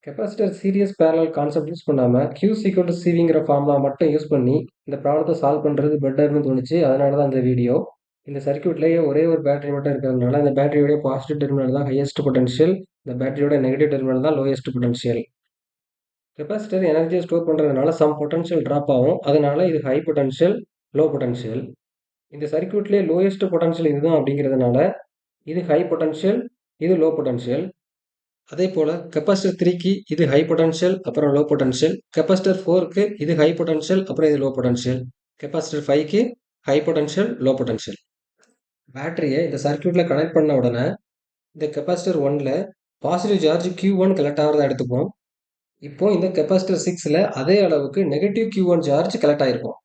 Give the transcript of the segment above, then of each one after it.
Capacitor series parallel concept use பண்ணாம Q equal to CVங்கிற formula மட்டும் use பண்ணி இந்த ப்ராப்ளத்தை சால்வ் பண்ணுறது பெட்டர்னு தோணுச்சு. அதனால தான் இந்த வீடியோ. இந்த சர்க்யூட்லேயே ஒரே ஒரு பேட்டரி மட்டும் இருக்கிறதுனால இந்த பேட்டரியோட பாசிட்டிவ் டெர்மினல் தான் ஹையஸ்ட் பொட்டன்ஷியல், இந்த பேட்டரியோட நெகட்டிவ் டெர்மினல் தான் லோயஸ்ட் பொட்டன்ஷியல். கெப்பாசிட்டர் எனர்ஜியை ஸ்டோர் பண்ணுறதுனால சம் பொட்டன்ஷியல் ட்ராப் ஆகும். அதனால இது ஹை பொட்டன்ஷியல், லோ பொட்டன்ஷியல். இந்த சர்க்யூட்லேயே லோயஸ்ட் பொட்டன்ஷியல் இதுதான் அப்படிங்கிறதுனால இது ஹை பொட்டன்ஷியல், இது லோ பொட்டன்ஷியல். அதே போல் கெப்பாசிட்டர் 3க்கு இது ஹை பொட்டன்ஷியல் அப்புறம் லோ பொட்டன்ஷியல், கெப்பாசிட்டர் 4க்கு இது ஹை பொட்டன்ஷியல் அப்புறம் இது லோ பொட்டன்ஷியல், கெப்பாசிட்டர் 5க்கு ஹை பொட்டன்ஷியல் லோ பொட்டன்ஷியல். பேட்டரியை இந்த சர்க்யூட்டில் கனெக்ட் பண்ண உடனே இந்த கெப்பாசிட்டர் 1ல் பாசிட்டிவ் சார்ஜ் Q1 கலெக்ட் ஆகிறதா எடுத்துப்போம். இப்போ இந்த கெப்பாசிட்டர் 6ல் அதே அளவுக்கு நெகட்டிவ் Q1 சார்ஜ் கலெக்ட் ஆகிருக்கும்.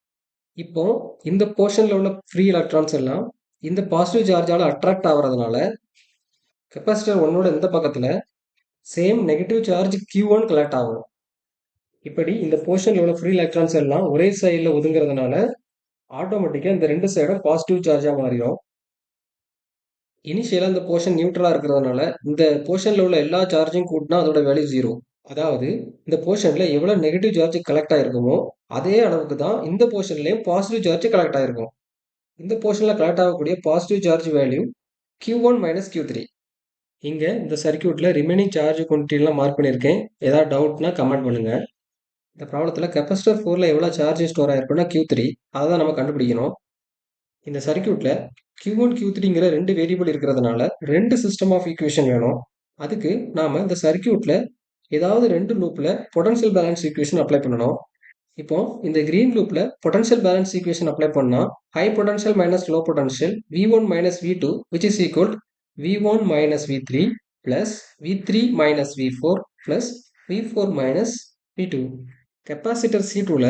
இப்போ இந்த போர்ஷனில் உள்ள ஃப்ரீ எலக்ட்ரான்ஸ் எல்லாம் இந்த பாசிட்டிவ் சார்ஜால் அட்ராக்ட் ஆகிறதுனால கெப்பாசிட்டர் 1ஓட இந்த பக்கத்தில் same negative charge Q1 collect ஆகும். இப்படி இந்த போர்ஷனில் உள்ள ஃப்ரீ எலக்ட்ரான்ஸ் எல்லாம் ஒரே சைடில் ஒதுங்கிறதுனால ஆட்டோமேட்டிக்காக இந்த ரெண்டு சைடும் பாசிட்டிவ் சார்ஜாக மாறிடும். இனிஷியலாக இந்த போர்ஷன் நியூட்ரலாக இருக்கிறதுனால இந்த போர்ஷனில் உள்ள எல்லா சார்ஜையும் கூட்டினா அதோட வேல்யூ 0. அதாவது இந்த போர்ஷனில் எவ்வளோ நெகட்டிவ் சார்ஜ் கலெக்ட் ஆகிருக்குமோ அதே அளவுக்கு தான் இந்த போர்ஷன்லேயும் பாசிட்டிவ் சார்ஜ் கலெக்ட் ஆகிருக்கும். இந்த போர்ஷனில் கலெக்ட் ஆகக்கூடிய positive charge value Q1 minus Q3. இங்கே இந்த சர்க்யூட்டில் ரிமைனிங் சார்ஜ் குவான்டிட்டிலாம் மார்க் பண்ணியிருக்கேன். ஏதாவது டவுட்னா கமெண்ட் பண்ணுங்கள். இந்த ப்ராப்ளத்தில் கெப்பாசிட்டர் 4ல் எவ்வளோ சார்ஜ் ஸ்டோர் ஆகிருக்குன்னா Q3, அதை தான் நம்ம கண்டுபிடிக்கணும். இந்த சர்க்யூட்டில் Q1 Q3ங்கிற ரெண்டு வேரியபிள் இருக்கிறதுனால ரெண்டு சிஸ்டம் ஆஃப் ஈக்குவேஷன் வேணும். அதுக்கு நாம் இந்த சர்க்யூட்டில் ஏதாவது ரெண்டு லூப்பில் பொட்டன்ஷியல் பேலன்ஸ் ஈக்குவேஷன் அப்ளை பண்ணணும். இப்போ இந்த கிரீன் லூப்பில் பொட்டன்ஷியல் பேலன்ஸ் ஈக்குவேஷன் அப்ளை பண்ணால் high potential minus low potential V1 minus V2 which is equal V1 minus V3 plus V3 minus V4 plus V4 minus V2. Capacitor C2ல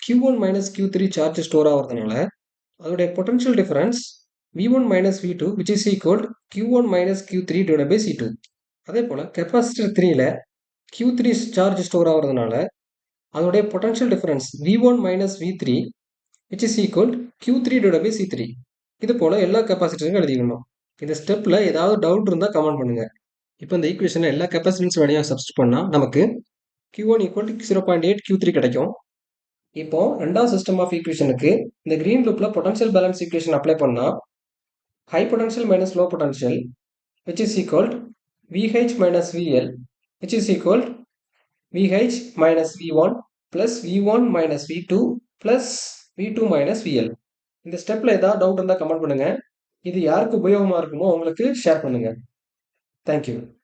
Q1 minus Q3 charge store ஆகிறதுனால அதோடைய potential difference V1 minus V2 which is equal Q1 minus Q3 divided by C2. அதே போல் capacitor 3ல Q3 charge store ஆகிறதுனால அதோடைய potential difference V1 minus V3 which is equal Q3 divided by C3. இது போல் எல்லா கெப்பாசிட்டருக்கும் எழுதிக்கணும். இந்த ஸ்டெப்பில் ஏதாவது டவுட் இருந்தால் கமெண்ட் பண்ணுங்கள். இப்போ இந்த ஈக்குவேஷனில் எல்லா கெப்பாசிட்டன்ஸ் வேலையும் சப்ஸ்டிட் பண்ணால் நமக்கு Q1 ஈக்குவல் 0.8 Q3 கிடைக்கும். இப்போ ரெண்டாவது சிஸ்டம் ஆஃப் ஈக்குவேஷனுக்கு இந்த கிரீன் லூப்பில் பொட்டன்ஷியல் பேலன்ஸ் ஈக்குவேஷன் அப்ளை பண்ணால் high potential minus low potential which is equal VH minus VL which is equal VH minus V1 plus V1 minus V2 plus V2 minus VL. இந்த ஸ்டெப்பில் ஏதாவது doubt இருந்தால் comment பண்ணுங்கள். இது யாருக்கு உபயோகமாக இருக்குமோ அவங்களுக்கு ஷேர் பண்ணுங்கள். தேங்க்யூ.